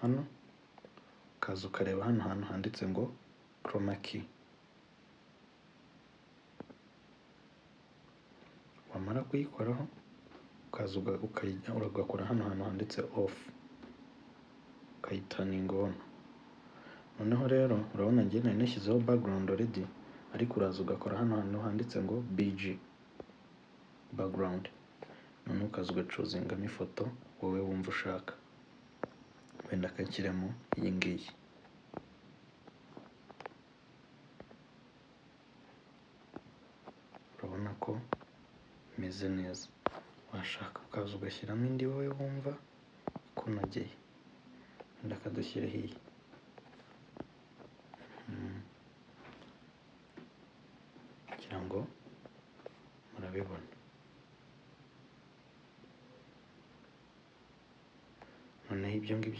hano, ukaza ukareba hano hantu handitse ngo chroma key. Wamara kuyikoraho ukaza ugakora hano hantu handitse off, ukayitaninga on. Noneho rero urabona ngiye nari nashyizeho background already, ariko uraza ugakora hano hantu handitse ngo BG background. Noneho ukaza ugacuzingamo ifoto wowe wumva ushaka, wenda akakiremo iyi ngiyi. Urabona ko imeze neza. Washaka ukaza ugashyiramo indi wowe wumva ikunogeye, wenda akadushyireho iyi. Kugira ngo murabibona. Noneho ibyo ngibyo